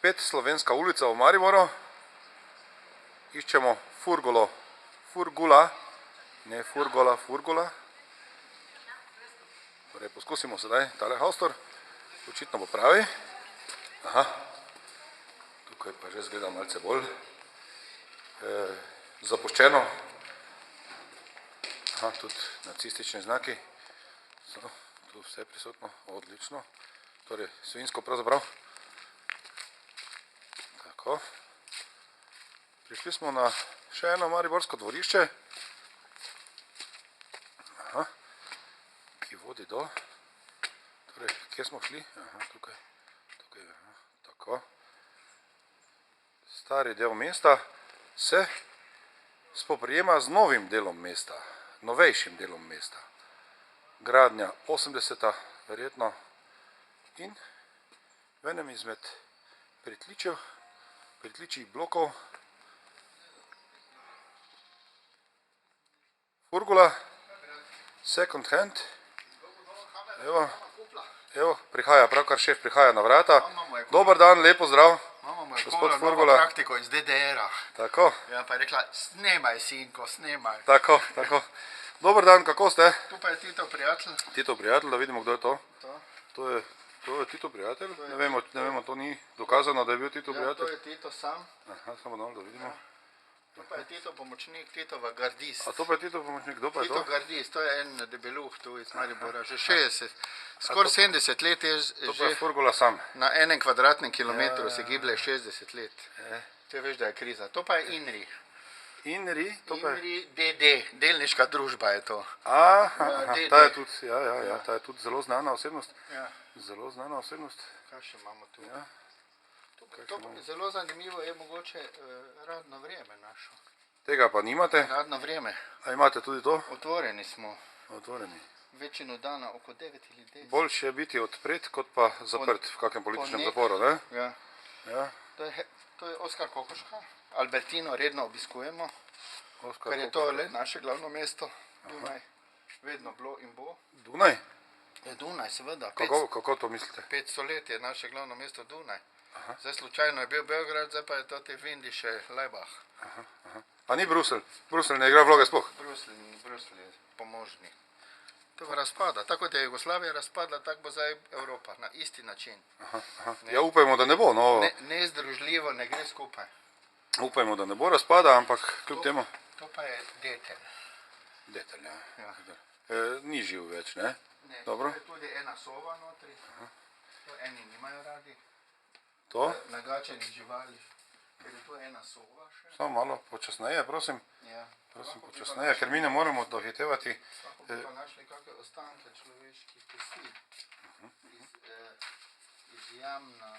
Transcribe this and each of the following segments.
spet Slovenska ulica v Mariboru. Iščemo Furgula, ne Furgola. Torej, poskusimo sedaj tale haustor. Očitno bo pravi. Aha, tukaj pa že zgleda malce bolj zapuščeno. Aha, tudi nacistični znaki. So tu vse prisotno, odlično. Torej, svinjsko pravzaprav. Tako. Prišli smo na še eno mariborsko dvorišče. Aha, ki vodi do... Torej, kje smo šli? Aha, tukaj, aha, tako. Stari del mesta se spoprijema z novim delom mesta, novejšim delom mesta. Gradnja 80-ta, verjetno, in v enem izmed pritličjih blokov Furgula, second hand. Evo, prihaja, pravkar šef prihaja na vrata. Dobar dan, lepo zdrav. Gospod Furgula. Praktiko iz DDR-a. Tako. Ja, pa je rekla, snemaj, sinko, snemaj. Tako. Dobar dan, kako ste? Tu pa je Tito prijatelj. Tito prijatelj, da vidimo, kdo je to. To je Tito prijatelj. Ne vemo, to ni dokazano, da je bil Tito prijatelj. To je Tito sam. Aha, samo dol, da vidimo. To pa je Tito pomočnik, Titova gardist. A to pa je Tito pomočnik, kdo pa je to? Tito gardist, to je en debeluh tu iz Maribora, že 60, skoraj 70 let je že. To pa je Furgula sam. Na enem kvadratnem kilometru se giblje 60 let. Te veš, da je kriza. To pa je INRI. INRI? INRI DD, delniška družba je to. Aha, ta je tudi zelo znana osebnost. Zelo znana osebnost. Kaj še imamo tu? Zelo zanimivo je mogoče radno vreme našo. Tega pa nimate? Radno vreme. A imate tudi to? Otvoreni smo. Otvoreni. Večino dana oko 9 ali 10. Boljše je biti odpret, kot pa zaprt v kakšnem političnem zaporu, ne? Ja. To je Oskar Kokoška. Albertino redno obiskujemo, ker je to le naše glavno mesto. Dunaj. Vedno bilo in bo. Dunaj? Je Dunaj, seveda. Kako to mislite? 500 let je naše glavno mesto Dunaj. Zdaj slučajno je bil Beograd, zdaj pa je to te Vindiše, Leibach. A ni Bruselj? Bruselj ne igra vloge sploh? Bruselj je pomožni. To razpada. Tako kot je Jugoslavija razpadla, tako bo zdaj Evropa. Na isti način. Ja, upajmo, da ne bo. Nezdružljivo ne gre skupaj. Upajmo, da ne bo razpada, ampak kljub temu... To pa je detelj. Detelj, ja. Ni živ več, ne? Ne, to je tudi ena sova notri. To eni nimajo radi. To? Nagačenih živali. Ker je to ena sova še. Samo malo počasneje, prosim. Prosim, počasneje, ker mi ne moremo dohitevati. Lahko bi pa našli kakve ostanke človeških kosti. Iz jamna.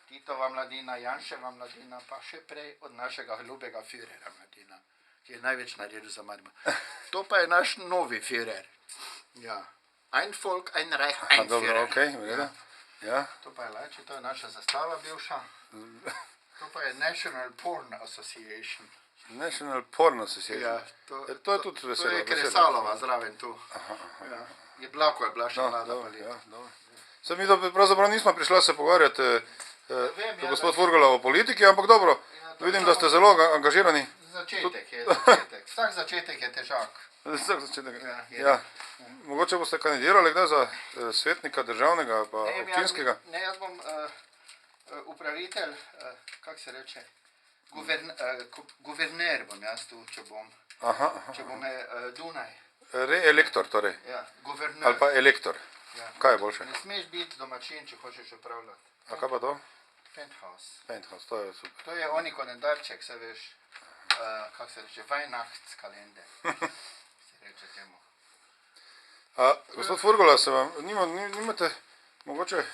Titova mladina, Janševa mladina, pa še prej od našega ljubega Führera mladina, ki je največ naredil za Maribor. To pa je naš novi Führer. Ja. Ein Volk, ein Reich, ein Führer. Dobro, okej, vreda. Ja. To pa je Lajči, to je naša zastava bivša. To pa je National Porn Association. National Porn Association. Ja, to je tudi veselo. To je Kresalova zraven tu. Je blako je bila še mlada pa leta. Se mi pravzaprav nismo prišla se pogovarjati gospod Furgula o politiki, ampak dobro, vidim, da ste zelo angažirani. Začetek je, začetek. Vsak začetek je težak. Vsak začetek, ja. Mogoče boste kandidirali kdaj za svetnika državnega pa občinskega? Ne, jaz bom upravitelj, kak se reče, guverner bom jaz tu, če bom Dunaj. Reelektor torej? Ja, guverner. Ali pa elektor? Kaj je boljše? Ne smeš biti domačin, če hočeš upravljati. A kaj pa to? Penthouse. Penthouse, to je super. To je oni kolendarček, se veš, kak se reče, Weihnachtskalender, se reče temu. Gospod Furgula, nimate mogoče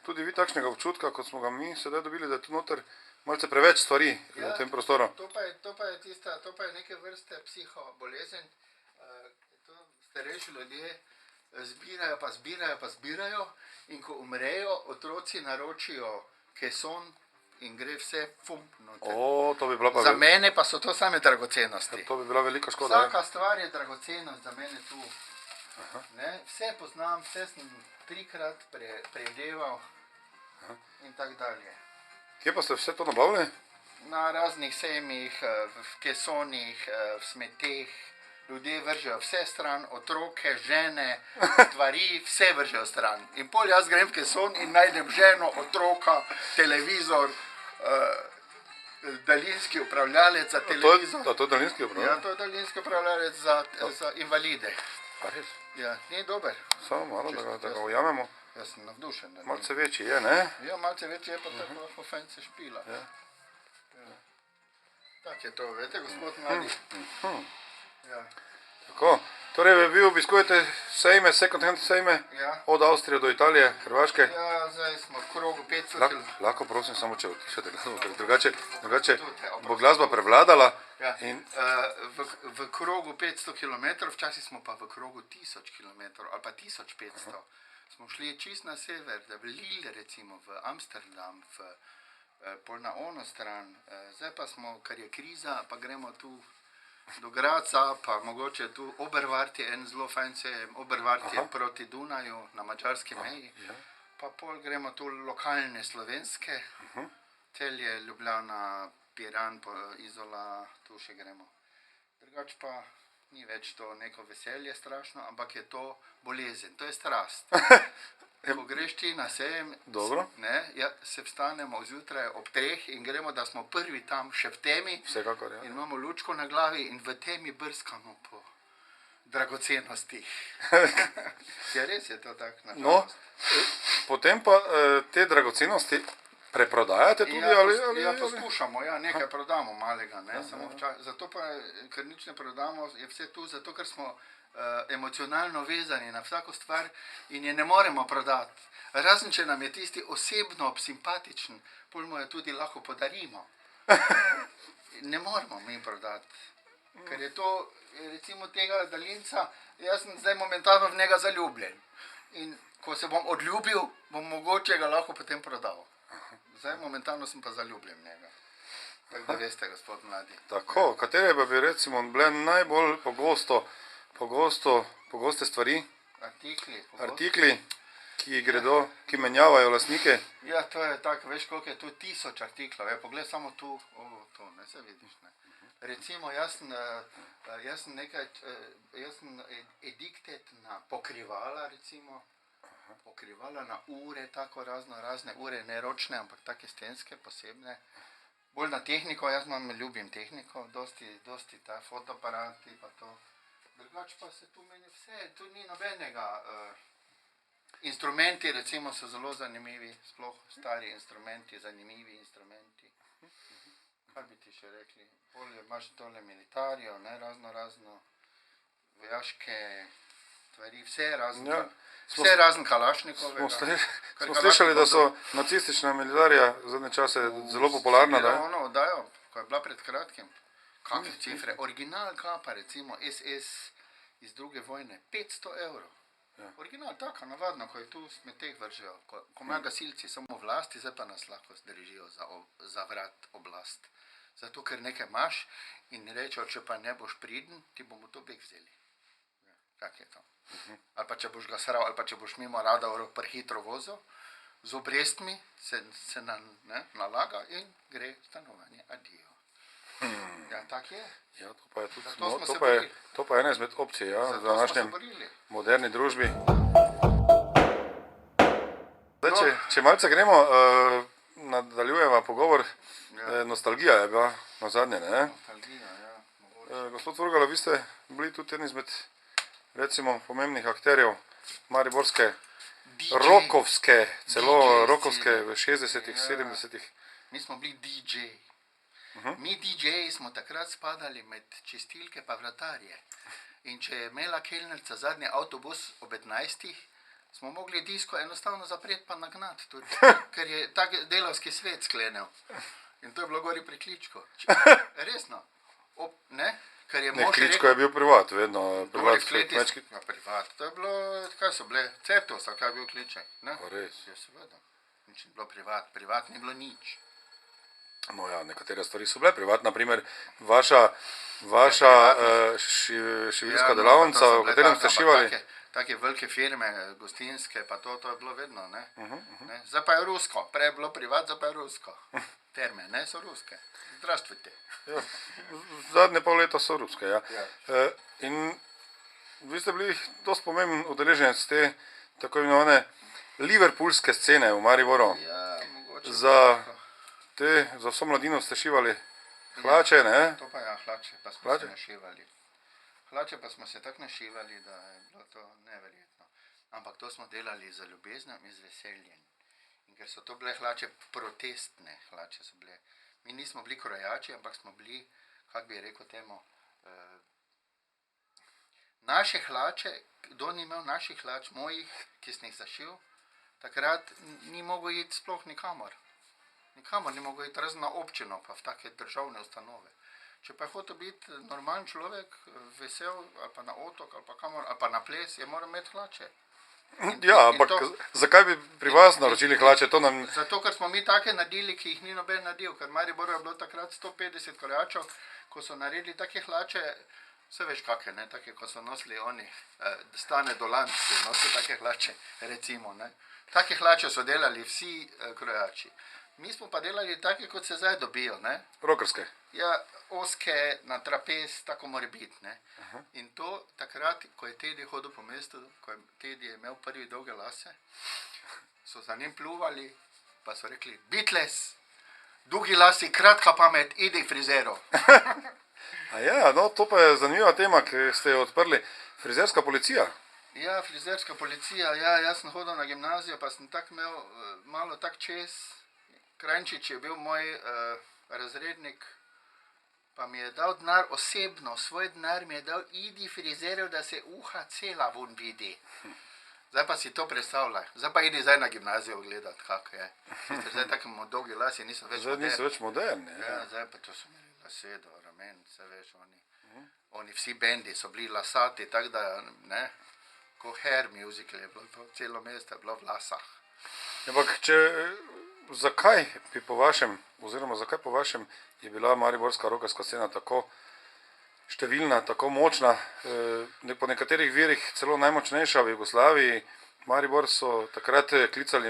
tudi vi takšnega občutka, kot smo ga mi sedaj dobili, da je tu noter malce preveč stvari v tem prostoru? To pa je neke vrste psihobolezen. Starejši ljudje zbirajo in ko umrejo, otroci naročijo keson in gre vse fump noter. Za mene pa so to same dragocenosti. To bi bila velika škoda. Vsaka stvar je dragocenost za mene tu. Vse poznam, vse sem 3-krat predeval in tako dalje. Kje pa ste vse to nabavili? Na raznih sejmih, v kesonih, v smeteh. Ljudje vržejo vse stran, otroke, žene, stvari, vse vržejo stran. In pol jaz grem v keson in najdem ženo, otroka, televizor, daljinski upravljalec za televizor. To je daljinski Ja, upravljalec? to je daljinski upravljalec za invalide. A res? Ja, ni dober. Samo malo, da ga ujamemo. Jaz sem navdušen. Malce večji je, ne? Ja, malce več je pa tako fofence špila. Ja. Tak je to, veste, gospod mladi. Ja. Tako. Torej, vi obiskujete sejme, second-hand sejme, Ja. od Avstrije do Italije, Hrvaške. Ja, zdaj smo v krogu 500 km. Lahko prosim samo, če utišate glasbo, ker drugače bo glasba prevladala. Ja. In V krogu 500 km, včasih smo pa v krogu 1000 km ali pa 1500. Smo šli čist na sever, v Lille recimo, v Amsterdam, pol na ono stran. Zdaj pa smo, ker je kriza, pa gremo tu do Graca, pa mogoče tu Oberwart je en zelo fajn sejem, Oberwart je proti Dunaju na mačarski meji. Pa pol gremo tu lokalne slovenske, Celje, Ljubljana, Piran, Izola, tu še gremo. Drugač pa ni več to neko veselje strašno, ampak je to bolezen, to je strast. Ko greš ti na sejem, se vstanemo zjutraj ob 3 in gremo, da smo prvi tam še v temi. Vsekakor, ja. In imamo lučko na glavi in v temi brskamo po dragocenostih. Ja, res je to tako, No, nažalost. potem pa te dragocenosti preprodajate tudi ali? Ja, poskušamo, ja, nekaj prodamo malega, ne, samo zato pa, ker nič ne prodamo, je vse tu, zato ker smo emocionalno vezani na vsako stvar in je ne moremo prodati. Razen, če nam je tisti osebno simpatičen, pol mu jo tudi lahko podarimo. Ne moremo mi prodati, ker je to, recimo tega daljinca, jaz sem zdaj momentalno v njega zaljubljen. In ko se bom odljubil, bom mogoče ga lahko potem prodal. Zdaj momentalno sem pa zaljubljen v njega. Tako da veste, gospod mladi. Tako, katere pa bi recimo bile najbolj pogoste stvari, artikli, ki gredo, ki menjavajo lastnike? Ja, to je tako, veš koliko je tu 1000 artiklov, pogled samo tu, to, ne se vidiš, ne. Recimo, jaz sem addicted na pokrivala, recimo, pokrivala na ure, tako razne ure, ne ročne, ampak take stenske, posebne. Bolj na tehniko, jaz ljubim tehniko, dosti ta fotoaparati pa to. Drugač pa se tu meni vse, tu ni nobenega. Instrumenti recimo so zelo zanimivi, sploh stari instrumenti, zanimivi instrumenti. Kaj bi ti še rekli? Bolje imaš tole militarijo, ne, razno, vojaške stvari, vse razen Kalašnikovega. Smo slišali, da so nacistična militarija v zadnje čase zelo popularna, da? Ono oddajo, ko je bila pred kratkim. Kakve cifre? Original kapa, recimo SS iz druge vojne, 500 evrov. Original taka, navadno, ko je tu smeteh vržejo. Ko imajo gasilci samo vlasti, zdaj pa nas lahko zdržijo za vrat oblast. Zato, ker nekaj imaš in rečejo, če pa ne boš priden, ti bomo to bek vzeli. Tak je to. Ali pa če boš ga sral, ali pa če boš mimo Radavrov prehitro vozil, z obrestmi se nalaga in gre stanovanje adijo. Ja, tak je. Ja, to pa je ena izmed opcij, ja, v današnjem moderni družbi. Zdaj, če malce gremo, nadaljujeva pogovor, nostalgija je bila na zadnje, ne? Nostalgija, ja. Gospod Furgalo, vi ste bili tudi eden izmed, recimo, pomembnih akterjev mariborske, rokovske, celo rokovske v 60-ih, 70-ih. Mi smo bili DJ. Mi DJ-ji smo takrat spadali med čistilke pa vratarje. In če je imela kelnerca zadnji avtobus ob 15, smo mogli disko enostavno zapreti pa nagnati tudi, ker je tak delavski svet sklenil. In to je bilo gori pri Kličko. Resno. Ne? Ne, Kličko je bil privat, vedno. Privat. To je bilo, kaj so bile, Certos, kaj je bil Kliček. Res. Ja, seveda. Nič ni bilo privat ni bilo nič. No ja, nekatere stvari so bile privat, naprimer vaša šivilska delavnica, v katerem ste šivali. take velike firme, gostinske, pa to je bilo vedno, ne. Ne? Zdaj pa je rusko, prej je bilo privat, zdaj pa je rusko. Firme, ne, so ruske. Zdravstvujte. Ja, zadnje pol leta so ruske, ja. Ja. In vi ste bili dosti pomemben udeleženec te tako imenovane liverpoolske scene v Mariboru. Ja, mogoče. Za vso mladino ste šivali hlače, ne? To pa ja, hlače pa smo Hlače? se našivali. Hlače pa smo se tako našivali, da je bilo to neverjetno. Ampak to smo delali z ljubeznom in z veseljem. In ker so to bile hlače protestne, hlače so bile. Mi nismo bili krojači, ampak smo bili, kako bi rekel temu, naše hlače, kdo ni imel naših hlač, mojih, ki sem jih zašil, takrat ni mogel iti sploh nikamor. Nikamor ni mogel iti, razen na občino, pa v take državne ustanove. Če pa je hotel biti normalen človek, vesel, ali pa na otok, ali pa kamor, ali pa na ples, je moral imeti hlače. Ja, ampak zakaj bi pri vas naročili hlače? To nam... Zato, ker smo mi take naredili, ki jih ni noben naredil, ker v Mariboru je bilo takrat 150 krojačev, ko so naredili take hlače, vse veš kakve, ne, take, ko so nosili oni, Stane Dolan, so nosili take hlače, recimo, ne. Take hlače so delali vsi krojači. Mi smo pa delali take, kot se zdaj dobijo, ne. Rokerske. Ja, oske, na trapez, tako mora biti, ne. In to takrat, ko je Tedi hodil po mestu, ko je Tedi imel prvi dolge lase, so za njim pluvali, pa so rekli, Beatles, dolgi lasi, kratka pamet, idi frizero. A ja, no, to pa je zanimiva tema, ki ste jo odprli. Frizerska policija. Ja, frizerska policija, ja, jaz sem hodil na gimnazijo, pa sem tak imel malo tak čez. Krajnčič je bil moj razrednik, pa mi je dal denar osebno, svoj denar mi je dal, idi frizeru, da se uha cela ven vidi. Zdaj pa si to predstavljaj. Zdaj pa idi zdaj na gimnazijo gledat, kako je. Sicer zdaj takemu dolgi lasi niso več Zdaj niso več moderni. Ja, zdaj pa to so imeli lase do ramen, vse veš, oni vsi bendi so bili lasati, tako da, ne, ko Hair Musical je bilo, to celo mesto je bilo v lasah. Ampak zakaj bi po vašem, oziroma zakaj po vašem je bila mariborska rokerska scena tako številna, tako močna, po nekaterih virih celo najmočnejša v Jugoslaviji? Maribor so takrat klicali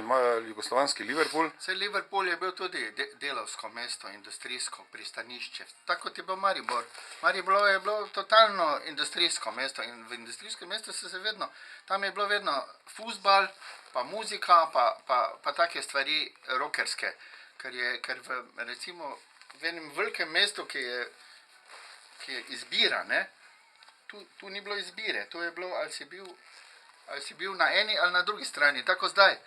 jugoslovanski Liverpool. Saj Liverpool je bil tudi delavsko mesto, industrijsko pristanišče, tako kot je bil Maribor. Maribor je bilo totalno industrijsko mesto in v industrijskem mestu se vedno, tam je bilo vedno fuzbal, pa muzika, pa take stvari rokerske. Ker recimo v enem velikem mestu, ki je izbira, ne, tu ni bilo izbire, to je bilo, ali si bil na eni ali na drugi strani, tako zdaj.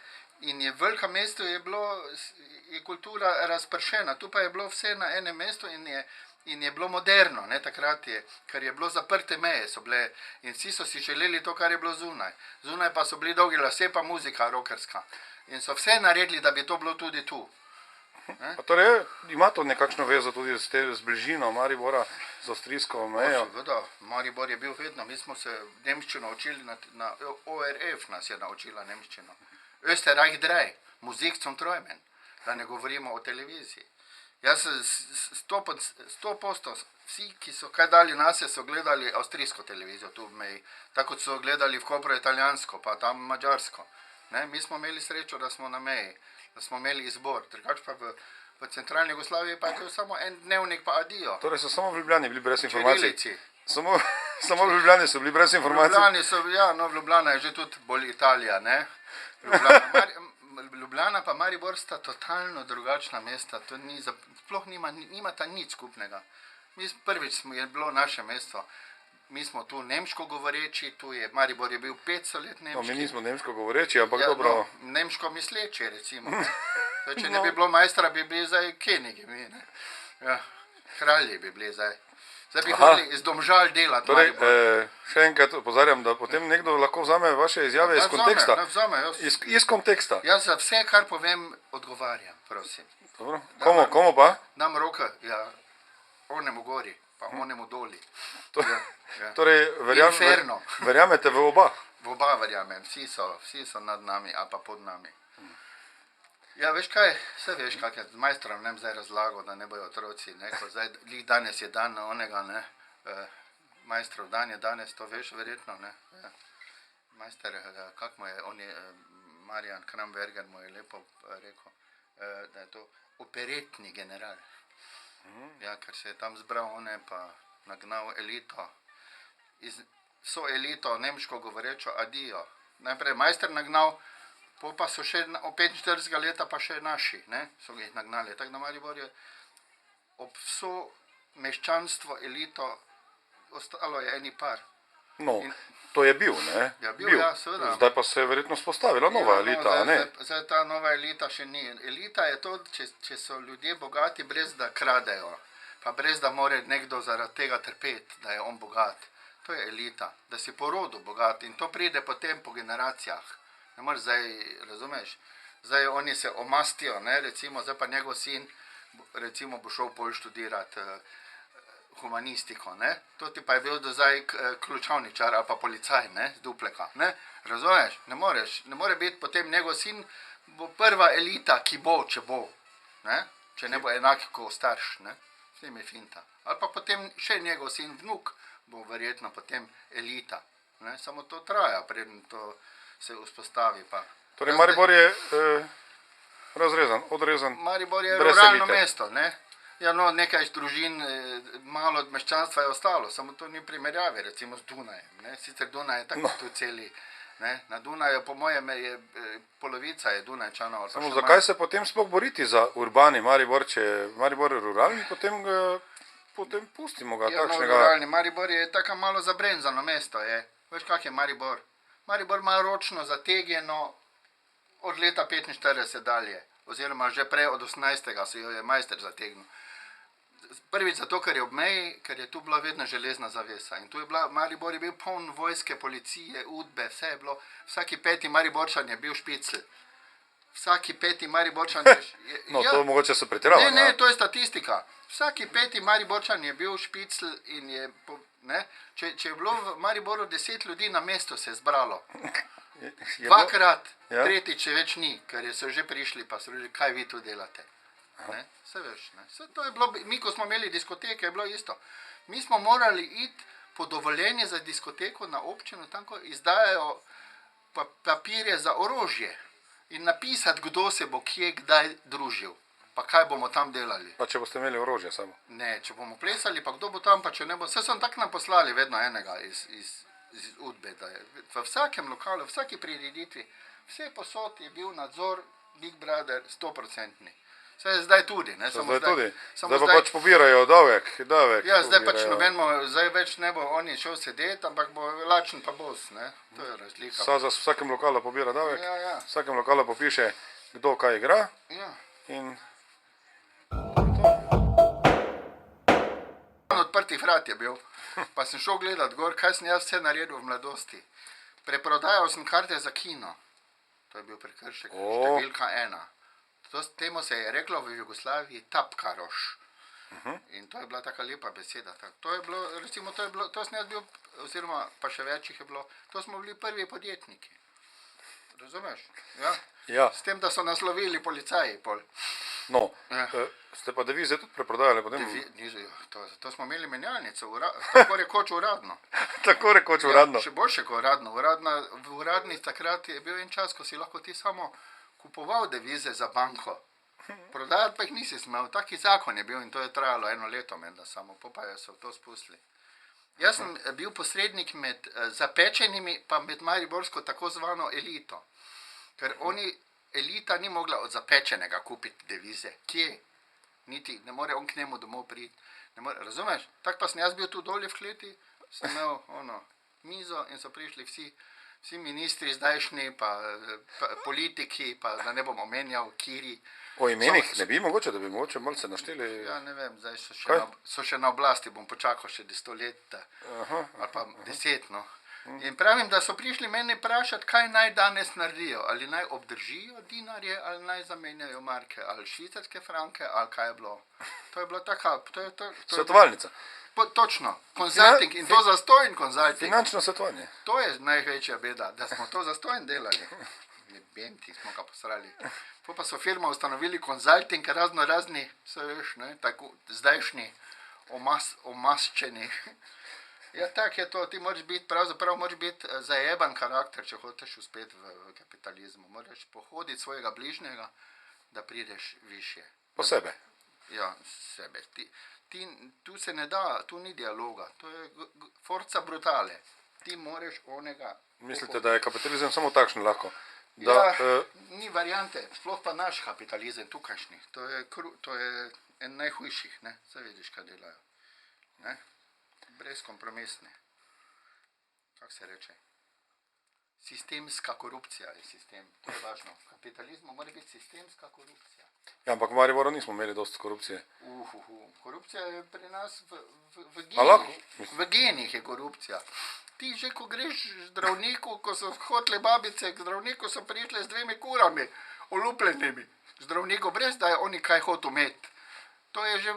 In je veliko mesto, je kultura razpršena, tu pa je bilo vse na enem mestu in je bilo moderno, ne, takrat je, ker je bilo zaprte meje, so bile, in vsi so si želeli to, kar je bilo zunaj. Zunaj pa so bili dolgi lasje, pa muzika rokerska. In so vse naredili, da bi to bilo tudi tu. Pa torej, ima to nekakšno vezo tudi z bližino Maribora, z avstrijsko mejo? Seveda, Maribor je bil vedno, mi smo se nemščino učili, na ORF nas je naučila nemščino. Österreich 3, Musik zum Träumen, da ne govorimo o televiziji. Jaz se 100%, vsi, ki so kaj dali nase, so gledali avstrijsko televizijo tu v meji, tako kot so gledali v Kopru italijansko, pa tam mađarsko. Ne, mi smo imeli srečo, da smo na meji, da smo imeli izbor, drugače pa v centralni Jugoslaviji pa je to samo en dnevnik pa adijo. Torej so samo v Ljubljani bili brez informacij? Čirilici. Samo v Ljubljani so bili brez informacij? V Ljubljani so, ja, no, Ljubljana je že tudi bolj Italija, ne. Ljubljana pa Maribor sta totalno drugačna mesta, to sploh nimata nič skupnega. Prvič je bilo naše mesto, mi smo tu nemško govoreči, Maribor je bil 500 let nemški. No, mi nismo nemško govoreči, ampak ja, dobro. No, nemško misleči, recimo. Če ne bi bilo majstra, bi bili zdaj kenigi mi, ne. Ja, kralji bi bili zdaj. Zdaj bi hodili iz Domžal delati Maribor. Torej, še enkrat opozarjam, da potem nekdo lahko vzame vaše izjave iz konteksta. Ne vzame, Iz konteksta. Jaz za vse, kar povem, odgovarjam, prosim. Dobro, komu pa? Dam roke, ja, onemu gori, pa onemu doli. Ja. Torej, verjamete v oba? V oba verjamem, vsi so nad nami, a pa pod nami. Ja, veš kaj, vse veš, kak je, z majstrom nem zdaj razlagal, da ne bojo otroci, ne, ko zdaj, danes je dan onega, ne, majstrov dan je danes, to veš verjetno, ne, ja. Majster, kak mu je, on je, Marjan Kramberger mu je lepo rekel, da je to operetni general. Ja, ker se je tam zbral, on je pa nagnal elito, vso elito, nemško govorečo, adijo. Najprej majster nagnal, pa so še 45 leta pa še naši, ne, so jih nagnali. Tako da Maribor je ob vso meščanstvo, elito, ostalo je eni par. No, to je bil, ne? Ja, bil, ja, seveda. Zdaj pa se je verjetno spostavila nova elita, a ne? Zdaj ta nova elita še ni. Elita je to, če so ljudje bogati, brez da kradejo, pa brez da more nekdo zaradi tega trpeti, da je on bogat. To je elita, da si po rodu bogat in to pride potem po generacijah. Ne moreš zdaj, razumeš? Zdaj oni se omastijo, ne, recimo, zdaj pa njegov sin, recimo, bo šel pol študirati humanistiko, ne. To ti pa je bil do zdaj ključavničar ali pa policaj, ne, z Dupleka, ne. Razumeš? Ne more biti potem njegov sin, bo prva elita, ki bo, če bo, ne. Če ne bo enak kot starš, ne. S tem je finta. Ali pa potem še njegov sin, vnuk, bo verjetno potem elita, ne. Samo to traja, preden to se vzpostavi pa. Torej Maribor je odrezan. Maribor je brez ruralno elite. mesto, ne. Ja, no, nekaj družin, malo od meščanstva je ostalo, samo to ni primerjave, recimo z Dunajem, ne. Sicer Dunaj je tako tu celi, ne. Na Dunaju, po mojem, je polovica je Dunajčanov. Samo zakaj se potem sploh boriti za urbani Maribor, če Maribor je ruralni, potem pustimo ga Ja, no, takšnega. ruralni Maribor je tako malo zabrenzano mesto, je. Veš, kak je Maribor? Maribor ima ročno zategnjeno od leta 45 dalje, oziroma že prej od 18. se jo je majster zategnil. Prvič zato, ker je ob meji, ker je tu bila vedno železna zavesa. In tu je bila, Maribor je bil poln vojske, policije, udbe, vse je bilo. Vsaki peti Mariborčan je bil špicl. Vsaki peti Mariborčan je... No, ja. to mogoče so pretiravanja. Ne, to je statistika. Vsaki peti Mariborčan je bil špicl in je... Ne? Če je bilo v Mariboru 10 ljudi na mesto, se je zbralo. Dvakrat, Ja. tretjič več ni, ker so že prišli, pa so rekli, kaj vi tu delate. Ne? Vse veš, ne? Vse to je bilo, mi ko smo imeli diskoteke, je bilo isto. Mi smo morali iti po dovoljenje za diskoteko na občino, tam ko izdajajo papirje za orožje in napisati, kdo se bo kje, kdaj družil, pa kaj bomo tam delali. Pa če boste imeli orožje samo. Ne, če bomo plesali, pa kdo bo tam, pa če ne bo. Vse so tako nam poslali vedno enega iz udbe, da je v vsakem lokalu, v vsaki prireditvi, vse posod je bil nadzor Big Brother 100%. Vse je zdaj tudi, ne? Zdaj tudi. Zdaj pa pač pobirajo davek. Ja, zdaj pač pobirajo. nobenmo, zdaj več ne bo oni šel sedeti, ampak bo lačen pa bos, ne? To je razlika. Za vsakem lokalu pobira davek, Ja. vsakem lokalu popiše, kdo kaj igra Ja. in Odprtih vrat je bil, pa sem šel gledat gor, kaj sem jaz vse naredil v mladosti. Preprodajal sem karte za kino, to je bil prekršek, številka 1. Temu se je reklo v Jugoslaviji tapkaroš. In to je bila taka lepa beseda. To je bilo, recimo, to sem jaz bil, oziroma pa še več jih je bilo, to smo bili prvi podjetniki. Razumeš? Ja. ja. S tem, da so naslovili policaji pol. No, Ja. ste pa devize tudi preprodajali potem? To smo imeli menjalnico, tako rekoč uradno. Tako rekoč uradno. Ja, še boljše kot uradno. V uradni takrat je bil en čas, ko si lahko ti samo kupoval devize za banko. Prodajati pa jih nisi smel. Taki zakon je bil in to je trajalo 1 leto, menda samo, pa so to spustili. Jaz sem bil posrednik med zapečenimi pa med mariborsko tako zvano elito. Ker elita ni mogla od zapečenega kupiti devize. Kje? Niti ne more on k njemu domov priti. Razumeš? Tako pa sem jaz bil tu dolje v kleti, sem imel mizo in so prišli vsi ministri zdajšnji, pa politiki, pa da ne bom omenjal, Kiri. O imenih ne bi mogoče, da bi mogoče malce našteli? Ja, ne vem, zdaj so še na oblasti, bom počakal še 100 let, ali pa 10, no. In pravim, da so prišli mene vprašati, kaj naj danes naredijo, ali naj obdržijo dinarje, ali naj zamenjajo marke, ali švicarske franke, ali kaj je bilo. To je bila taka... Svetovalnica. Točno, konzulting in to zastojn konzulting. Finančno svetovanje. To je največja beda, da smo to zastojn delali. Benti smo ga posrali. Pa so firma ustanovili konzulting, razni, vse veš, ne, tako zdajšnji, omaščeni. Ja, tako je to, ti moraš biti, pravzaprav moraš biti zajeban karakter, če hočeš uspeti v kapitalizmu. Moraš pohoditi svojega bližnjega, da prideš više. Po sebe. Ja, sebe. Tu se ne da, tu ni dialoga, to je forza brutale. Ti moraš onega... Mislite, da je kapitalizem samo takšen lahko? Da, Ja, ni variante, sploh pa naš kapitalizem tukajšnji. To je en najhujših, ne? Saj vidiš, kaj delajo. Ne? Brezkompromisni. Kako se reče? Sistemska korupcija je sistem, to je važno. V kapitalizmu mora biti sistemska korupcija. ja, ampak v Mariboru nismo imeli dosti korupcije. Korupcija je pri nas v A lahko? genih. V genih je korupcija. Ti že, ko greš zdravniku, ko so hotele babice k zdravniku, so prišle z 2 kurami, olupljenimi. Zdravniku, brez da je oni kaj hotel imeti. To je že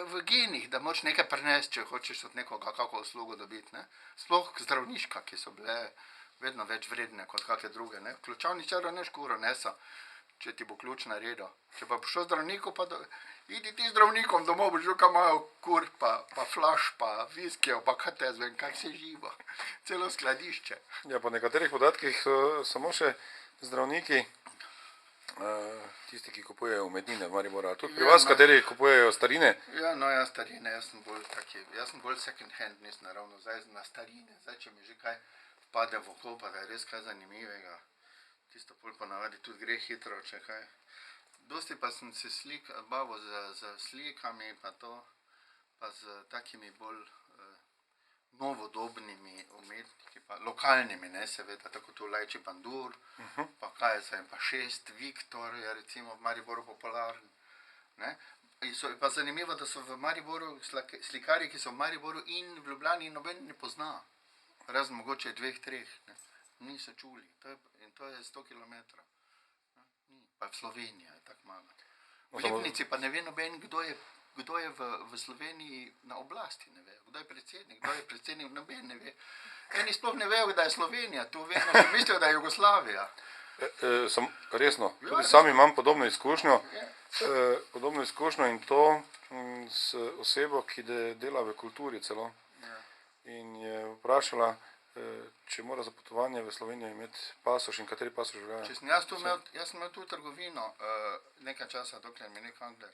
v genih, da moraš nekaj prinesti, če hočeš od nekoga kako uslugo dobiti. Ne? Sploh zdravniška, ki so bile vedno več vredne kot kakve druge. Ne? Ključavničar ne škuro nesa, če ti bo ključ naredil. Če pa boš šel zdravniku, pa idi ti zdravnikom domov, boš že kaj imajo kur, pa flaš, pa viskijev, pa kaj te zvem, kaj se živa. Celo skladišče. Ja, po nekaterih podatkih so samo še zdravniki, tisti, ki kupujejo umetnine v Mariboru. Tudi pri vas, kateri kupujejo starine? Ja, no, jaz starine, jaz sem bolj second hand, nisem naravno zdaj na starine. Zdaj, če mi že kaj vpade v oko, pa da je res kaj zanimivega, tisto pol ponavadi tudi gre hitro, če kaj. Dosti pa sem se bavil z slikami, pa to, pa z takimi bolj novodobnimi umetniki, pa lokalnimi, ne, seveda, tako tu Lajči Pandur, pa kaj je zdaj, pa 6, Viktor je recimo v Mariboru popularen, ne. Pa zanimivo, da so v Mariboru slikarji, ki so v Mariboru in v Ljubljani noben ne pozna, razen mogoče 2, 3, ne, niso čuli, in to je 100 kilometrov, pa v Sloveniji je tako malo. V Lipnici pa ne ve noben, kdo je v Sloveniji na oblasti, ne ve, kdo je predsednik, noben ne ve. Eni sploh ne vejo, da je Slovenija, tu vedno si mislijo, da je Jugoslavija. Resno, tudi sam imam podobno izkušnjo in to s osebo, ki dela v kulturi celo. In je vprašala, če mora za potovanje v Slovenijo imeti pasoš in kateri pasoš velja. Jaz sem imel tu trgovino nekaj časa, dokler mi ni Kangler.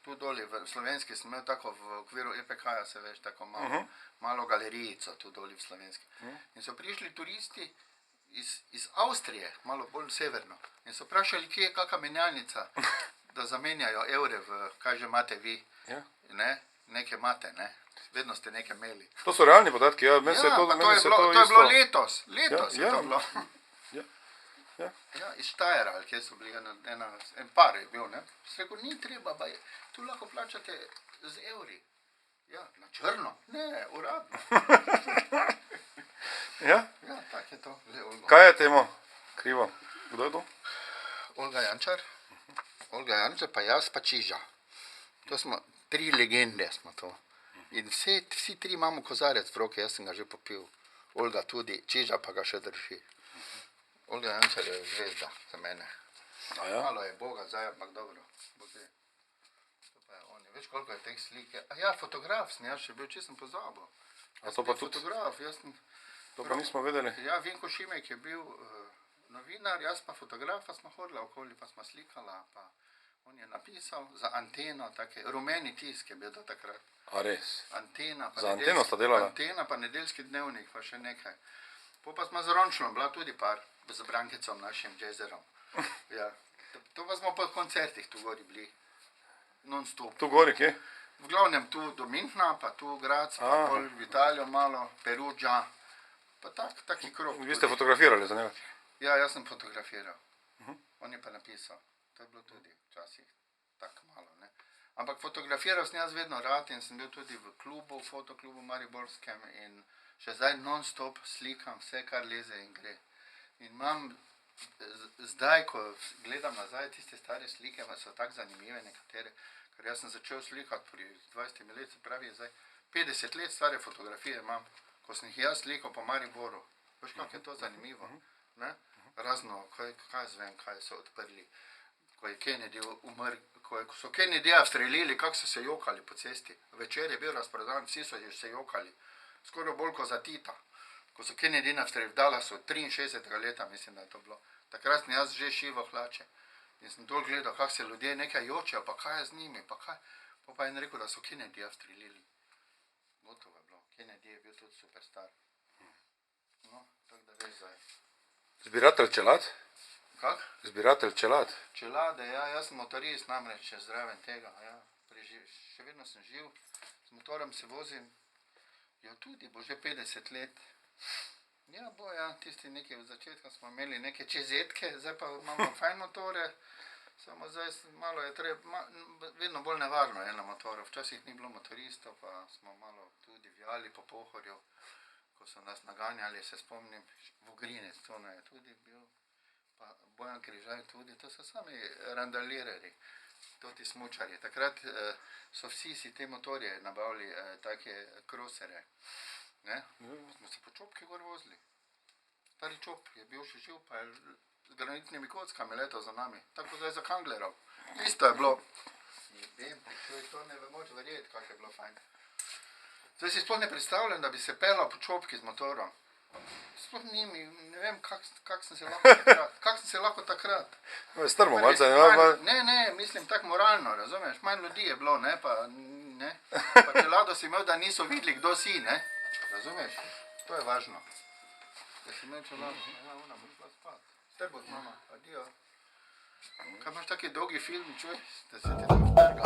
Tu doli v Slovenski sem imel tako v okviru EPK-ja, se veš, tako malo galerijico tu doli v Slovenski. In so prišli turisti iz Avstrije, malo bolj severno. In so vprašali, kje je kakšna menjalnica, da zamenjajo evre v, kaj že imate vi. Ne? Nekaj imate, ne? Vedno ste nekaj imeli. To so realni podatki, ja. To je bilo letos. Letos je to bilo. Ja, iz Štajera, ali kje so bili, en par je bil, ne. Rekel, ni treba, tu lahko plačate z evri. Ja, na črno? Ne, uradno. Ja? Ja, tako je to. Kaj je temu krivo? Kdo je to? Olga Jančar, pa jaz, pa Čiža. To smo 3 legende smo to. In vsi 3 imamo kozarec v roki, jaz sem ga že popil. Olga tudi, Čiža pa ga še drži. Olga Jančar je zvezda za mene. Malo je Boga zdaj, ampak dobro. Veš, koliko je teh slike? Ja, fotograf sem, jaz še bil, če sem pozabil. A to pa tudi? Fotograf, To pa nismo vedeli. Ja, Vinko Šimek je bil novinar, jaz pa fotograf, pa smo hodila okoli, pa smo slikala, pa on je napisal za Anteno, take rumeni tisk je bil do takrat. A res? Antena, pa za Anteno sta delala? Antena, pa Nedeljski dnevnik, pa še nekaj. Pa smo z Rončlom, bila tudi par, z Brankecom, našim jazzerom. Ja. To pa smo po koncertih tu gori bili, non-stop. Tu gori, kje? V glavnem tu do Minhna, pa tu Graz, pa pol v Italijo malo, Perugia, pa taki krok. Vi ste fotografirali za njega? Ja, jaz sem fotografiral. On je pa napisal. To je bilo tudi včasih tako malo, ne. Ampak fotografiral sem jaz vedno rad in sem bil tudi v klubu, fotoklubu mariborskem in še zdaj non-stop slikam vse, kar leze in gre. In imam, zdaj, ko gledam nazaj, tiste stare slike, so tako zanimive nekatere, ker jaz sem začel slikati pri 20 let, se pravi zdaj 50 let stare fotografije imam, ko sem jih jaz slikal po Mariboru. Veš, kako je to zanimivo, ne? Razno, kaj zvem, kaj so odprli, ko je Kennedy umrl, ko so Kennedyja streljili, kako so se jokali po cesti. Večer je bil razprodan, vsi so se jokali. skoraj bolj kot za Tita. Ko so Kennedy v Dallasu 63. leta, mislim, da je to bilo. Takrat sem jaz že šival hlače. In sem dol gledal, kako se ljudje nekaj jočejo, pa kaj je z njimi, pa kaj. Pa je en rekel, da so Kennedyja strelili. Gotovo je bilo. Kennedy je bil tudi superstar. No, tako da veš zdaj. Zbiratelj čelad? Kak? Zbiratelj čelad? Čelade, ja, jaz sem motorist namreč zraven tega, ja. Še vedno sem živ, z motorem se vozim. Ja, tudi, bo že 50 let. Ja, bo, ja, tisti neki v začetku smo imeli neke čezetke, zdaj pa imamo fajn motore. Samo zdaj malo je treba, vedno bolj nevarno je na motoru. Včasih ni bilo motoristov, pa smo malo tudi vijali po Pohorju, ko so nas naganjali, se spomnim, Vogrinec, to je tudi bil, pa Bojan Križaj tudi, to so sami randalirali, to ti smučari. Takrat so vsi si te motorje nabavili, take krosere, ne? Smo se po čopki gor vozili. Stari čop je bil še živ, pa je z granitnimi kockami letel za nami, tako zdaj za Kanglerov. Isto je bilo. Vem, to ne moč verjeti, kako je bilo fajn. Zdaj si sploh ne predstavljam, da bi se pelal po čopki z motorom. Sploh nimi, ne vem, kak sem se lahko takrat. Strmo, malce, ne, mislim tako moralno, razumeš, manj ljudi je bilo, ne, pa čelado si imel, da niso videli, kdo si, ne, razumeš, to je važno. Da si imel čelado, ja, ona bo šla spat. Te bo, mama, adijo. Kaj imaš taki dolgi film, čuj, da se ti to vtrga.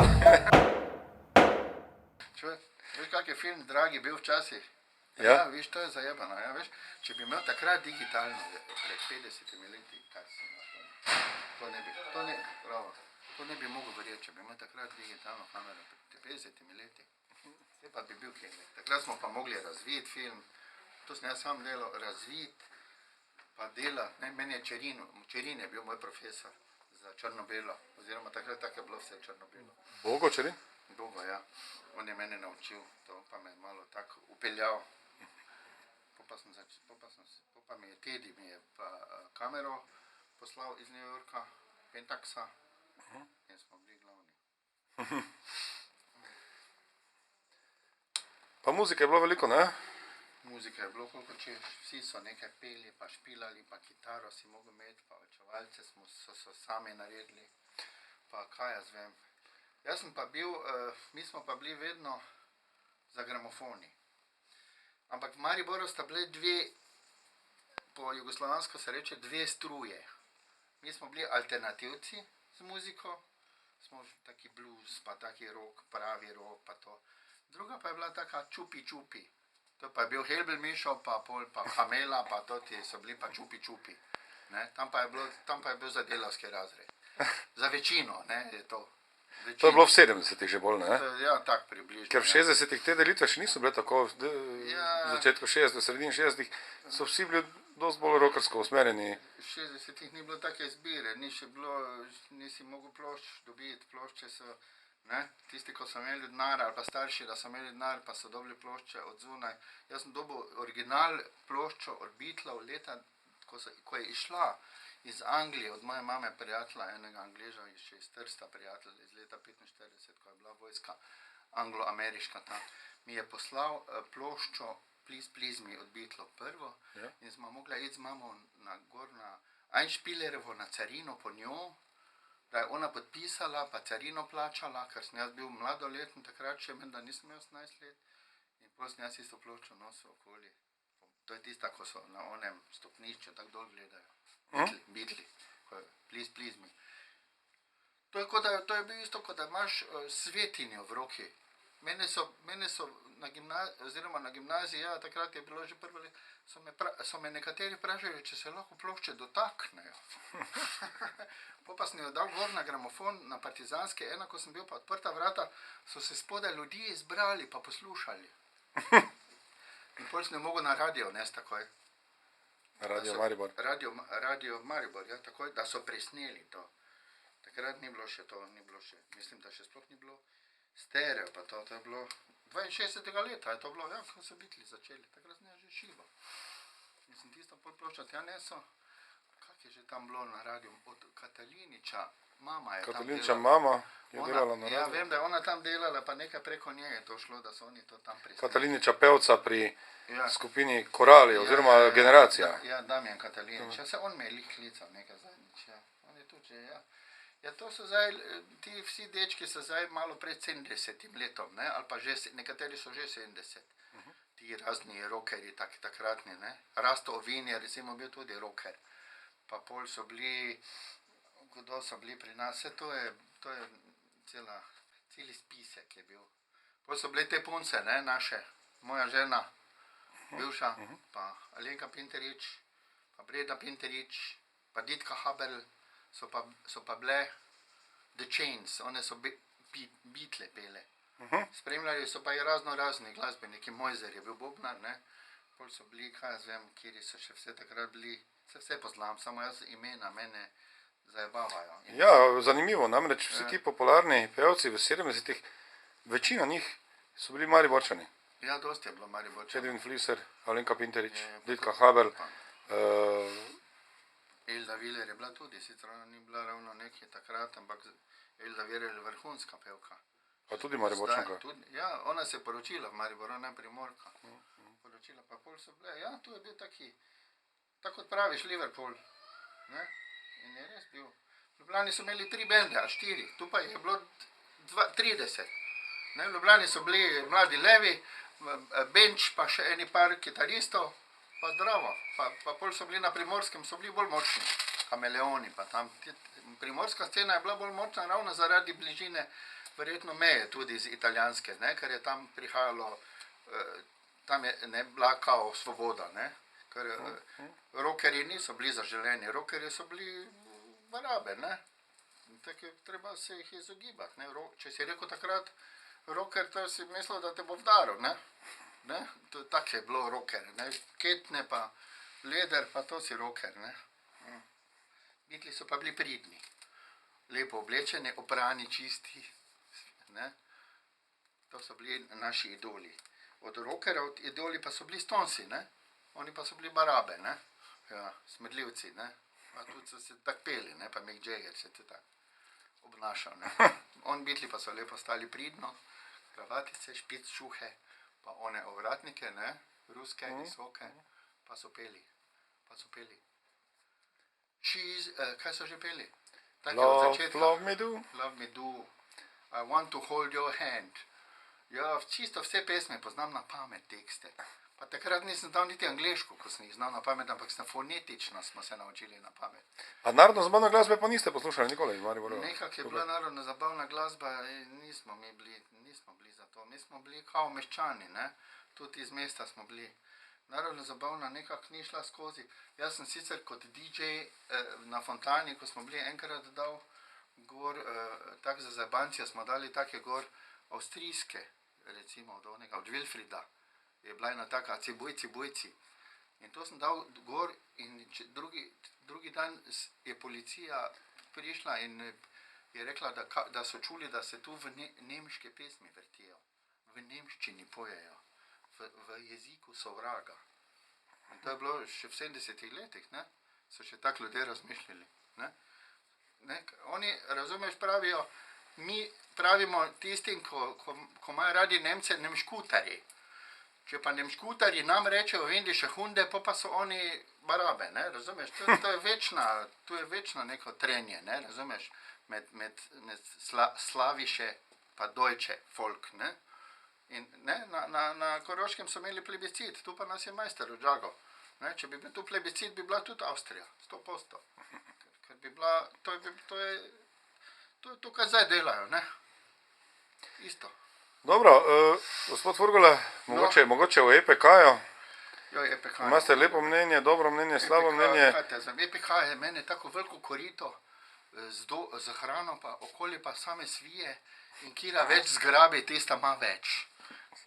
Čuj, veš, kak je film Dragi bil včasih? Ja, viš, to je zajebano, ja, veš, če bi imel takrat digitalno, pred 50 leti, kaj si imel, to ne bi mogel verjeti, če bi imel takrat digitalno kamero pred 50 leti, te pa bi bil kje. Takrat smo pa mogli razviti film, to sem jaz sam delal, razviti, pa delati, ne, meni je Čerin je bil moj profesor za črno-belo, oziroma takrat tako je bilo vse črno-belo. Bogo Čerin? Bogo, ja, on je mene naučil, to pa me je malo tako upeljal. Pa mi je Tedi mi je pa kamero poslal iz New Yorka, Pentaxa, in smo bili glavni. Pa muzike je bilo veliko, ne? Muzika je bilo koliko češ, vsi so nekaj peli, pa špilali, pa kitaro si mogel imeti, pa očevalce so sami naredili, pa kaj jaz vem. Jaz sem pa bil, mi smo pa bili vedno za gramofoni. Ampak v Mariboru sta bile dve, po jugoslovansko se reče, dve struje. Mi smo bili alternativci z muziko, smo taki blues, pa taki rock, pravi rock, pa to. Druga pa je bila taka čupi-čupi. To pa je bil Helbel Mišo, pa Kamela, pa toti so bili pa čupi-čupi. Tam pa je bil za delavski razred. Za večino, ne, je to. To je bilo v 70-ih že bolj, ne? Ja, tak približno. Ker v 60-ih te delitve še niso bile tako, v začetku 60-ih, sredini 60-ih, so vsi bili dosti bolj rockersko usmerjeni. V 60-ih ni bilo take izbire, nisi mogel plošč dobiti, plošče so, ne, tisti, ko so imeli denar, ali pa starši, da so imeli denar, pa so dobili plošče od zunaj. Jaz sem dobil original ploščo od Beatlov leta, ko je išla iz Anglije, od moje mame prijatelja, enega Angleža, še iz Trsta prijatelja, iz leta 45, ko je bila vojska anglo-ameriška tam, mi je poslal ploščo Please Please Me od Beatlov prvo, in smo mogla iti z mamo gor na Einspillerovo na carino po njo, da je ona podpisala, pa carino plačala, ker sem jaz bil mladoleten, takrat še menda nisem imel 18 let, in potem sem jaz isto ploščo nosil okoli. To je tista, ko so na onem stopnišču tako dol gledajo. Beatli, Please Please Me. To je bil isto, kot da imaš svetinjo v roki. Mene so na gimnaziji, ja, takrat je bilo že prvo let, so me nekateri vprašali, če se lahko plošče dotaknejo. Pa sem jo dal gor na gramofon, na Partizanske, ko sem bil pa odprta vrata, so se spodaj ljudje izbrali pa poslušali. In potem sem jo mogel na radio nesti takoj. Radio Maribor. Radio Maribor, ja, takoj, da so presneli to. Takrat ni bilo še to, mislim, da še sploh ni bilo stereo, pa to je bilo 62. leta, je to bilo, ja, ko so Beatli začeli, takrat sem že šival. In sem tisto podploščo tja nesel, kak je že tam bilo na radiju, od Kataliniča, mama je tam delala. Kataliniča mama, je delala na Ja, radiju. vem, da je ona tam delala, pa nekaj preko nje je to šlo, da so oni to tam prisneli. Kataliniča pevca pri Ja. skupini Korali oziroma Generacija. Ja, Damjan Katalinič. Ja, se on me je lih klical nekaj zadnjič. Ja. On je tudi že, ja. Ja, to so zdaj, ti vsi dečki so zdaj malo pred 70 letom, ne? Ali pa že, nekateri so že 70. Ti razni rockerji takratni, ne. Rasto Ovin je recimo bil tudi rocker. Pa pol so bili, kdo so bili pri nas, vse to je celi spisek je bil. Pol so bile te punce, ne, naše, moja žena, bivša, pa Alenka Pinterič, pa Breda Pinterič, pa Ditka Habel, so pa bile The Chains, one so Beatle pele. Spremljali so pa i razni glasbeniki, Mojzer je bil bobnar, ne, pol so bili, kaj jaz vem, kjeri so še vse takrat bili, vse poznam, samo jaz imena mene zajebavajo. Ja, zanimivo, namreč vsi ti popularni pevci v 70-ih, večina njih so bili Mariborčani. Ja, dosti je bilo Mariborčani. Edwin Fliser, Alenka Pinterič, Ditka Habel. Elda Viler je bila tudi, sicer ona ni bila ravno nekaj takrat, ampak Elda Viler je vrhunska pevka. Pa tudi Mariborčanka. Ja, ona se je poročila v Mariboru, ona je Primorka. Poročila, pa pol so bile, ja, tu je bil taki, tako kot praviš, Liverpool, ne, in je res bil. V Ljubljani so imeli 3 bende, ali 4, tu pa je bilo 30. Ne, v Ljubljani so bili Mladi levi, Benč, pa še eni par kitaristov, pa zdravo, pa pol so bili na Primorskem, so bili bolj močni, Kameleoni, pa tam, primorska scena je bila bolj močna ravno zaradi bližine, verjetno meje tudi iz italijanske, ne, ker je tam prihajalo, tam je ne bila kao svoboda, ne, ker rockerji niso bili zaželeni, rockerji so bili barabe, ne, tako je treba se jih izogibati, ne, če si rekel takrat rocker, to si mislil, da te bo vdaril, ne, tako je bilo rocker, ne, ketne pa leder, pa to si rocker, ne. Beatli so pa bili pridni, lepo oblečeni, oprani, čisti, ne, to so bili naši idoli. Od rockerov idoli pa so bili Stonesi, ne, oni pa so bili barabe, ne, ja, smrdljivci, ne, pa tudi so se tako peli, ne, pa Mick Jagger se te tako obnašal, ne. On Beatli pa so lepo stali pridno, kravatice, špic, šuhe, pa one ovratnike, ne, ruske, visoke, pa so peli. Kaj so že peli? Love me do. Love me do. I want to hold your hand. Ja, čisto vse pesme poznam na pamet tekste. Pa takrat nisem dal niti angleško, ko sem jih znal na pamet, ampak fonetično smo se naučili na pamet. A narodno zabavno glasbe pa niste poslušali nikoli v Mariboru? Nekak je bila narodno zabavna glasba, nismo bili za to. Mi smo bili kao meščani, ne, tudi iz mesta smo bili. Narodno zabavna nekak ni šla skozi. Jaz sem sicer kot DJ na Fontani, ko smo bili enkrat dal gor, tak za zabancija smo dali take gor avstrijske, recimo od onega, od Wilfrida, je bila ena taka Cibujci. In to sem dal gor in drugi dan je policija prišla in je rekla, da so čuli, da se tu v nemške pesmi vrtijo, v nemščini pojejo, v jeziku sovraga. In to je bilo še v 70-ih letih, ne, so še tako ljudje razmišljali, ne. Oni, razumeš, pravijo, mi pravimo tistim, ko imajo radi Nemce, nemškutarji. Če pa nemškutarji nam rečejo indische Hunde, pa so oni barabe, ne, razumeš, to je večno neko trenje, ne, razumeš, med slaviše pa deutsche folk, ne. In ne, na Koroškem so imeli plebiscit, tu pa nas je majster odžagal, ne, če bi bil tu plebiscit, bi bila tudi Avstrija, 100%. Ker bi bila, to je to, kar zdaj delajo, ne, isto. Dobro, gospod Furgula, mogoče o EPK-ju. Jo, EPK. Imate lepo mnenje, dobro mnenje, slabo mnenje. EPK je meni tako veliko korito z hrano, pa okoli pa same svije in kira več zgrabi, tista ima več.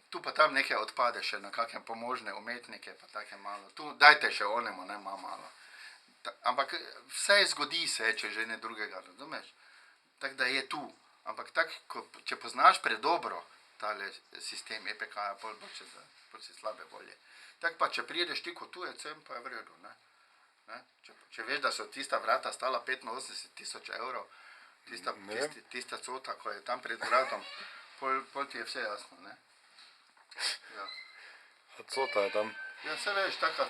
Tu pa tam nekaj odpade še na kakšne pomožne umetnike, pa take malo. Tu dajte še onemu, ne, ima malo. Ampak vse zgodi se, če že ne drugega, razumeš? Tako da je tu. Ampak tako, če poznaš predobro tale sistem EPK-ja, bolj si slabe volje. Tako pa, če prideš ti kot tujec, pa je v redu, ne. Če veš, da so tista vrata stala 85 000 evrov, Tista cota, ko je tam pred vratom, pol ti je vse jasno, ne? Ja. Cota je tam. Ja, se veš, tako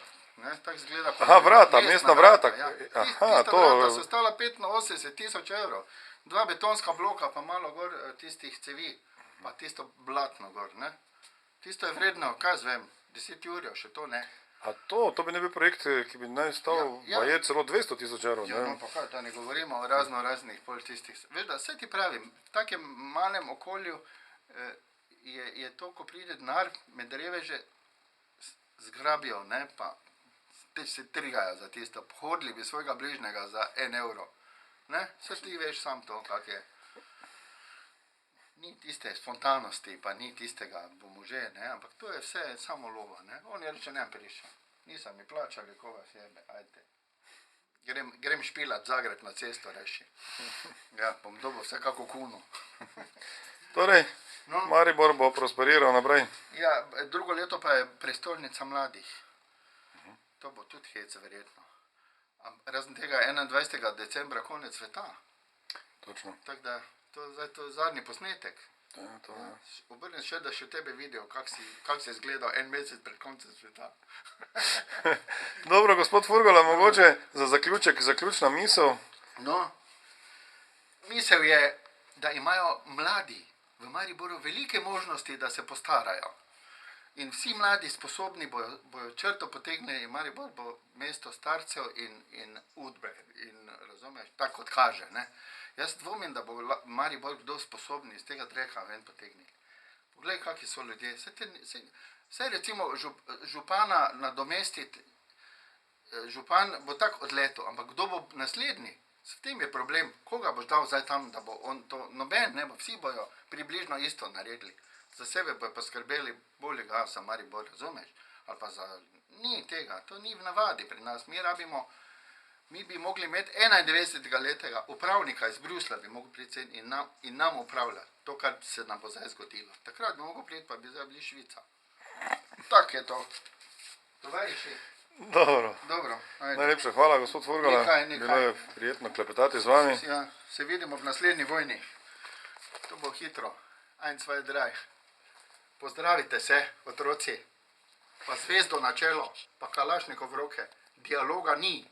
izgleda. Aha, vrata, mestna vrata. Ja. Aha, Tista to... vrata so stala 85.000 evrov. 2 betonska bloka, pa malo gor tistih cevi, pa tisto blatno gor, ne? Tisto je vredno, kaj zvem, 10 jurjev, še to ne. A to bi ne bil projekt, ki bi naj stal baje celo 200.000 evrov, Ja, no ne? pa kaj, da ne govorimo o raznih pol tistih. Veš, da vse ti pravim, v takem malem okolju je to, ko pride denar, med reveže zgrabijo, ne, pa se trigajo za tisto, hodili bi svojega bližnjega za 1 evro. Ne, vse ti veš sam to, kak je. Ni tiste spontanosti, pa ni tistega bomo že, ne, ampak to je vse samo lova, ne. On je reče, ne prišel, nisem mi plačali, ko vas jebe, ajde. Grem špilat Zagreb na cesto, reši. Ja, bom dobil vsekako kuno. Torej, Maribor bo prosperiral naprej. Ja, drugo leto pa je prestolnica mladih. To bo tudi hec, verjetno. Razen tega 21. decembra konec sveta. Točno. Tako da, to je zadnji posnetek. To je. Obrni še, da še tebe vidijo, kak si izgledal en mesec pred koncem sveta. Dobro, gospod Furgala, mogoče za zaključek, zaključna misel. No, misel je, da imajo mladi v Mariboru velike možnosti, da se postarajo. In vsi mladi sposobni bojo črto potegnili, Maribor bo mesto starcev in udbe. In razumeš, tako kot kaže, ne. Jaz dvomim, da bo Maribor kdo sposobni iz tega dreka ven potegniti. Poglej, kakvi so ljudje. Saj recimo župana nadomestiti, župan bo tako odletel, ampak kdo bo naslednji? S tem je problem. Koga boš dal zdaj tam, da bo on to, noben, ne bo, vsi bojo približno isto naredili. Za sebe bojo poskrbeli bolj za Maribor, razumeš? Ali pa za... Ni tega, to ni v navadi pri nas. Mi bi mogli imeti 91. letega upravnika iz Bruslja, bi mogli priti in nam upravljati to, kar se nam bo zdaj zgodilo. Takrat bi mogel priti, pa bi zdaj bili Švica. Tak je to. Tovariši. Dobro. Najlepša hvala, gospod Furgala. Nekaj. Bilo je prijetno klepetati z vami. Ja, se vidimo v naslednji vojni. To bo hitro. 1, 2, 3. Pozdravite se, otroci. Pa zvezdo na čelo, pa kalašnikov v roke. Dialoga ni.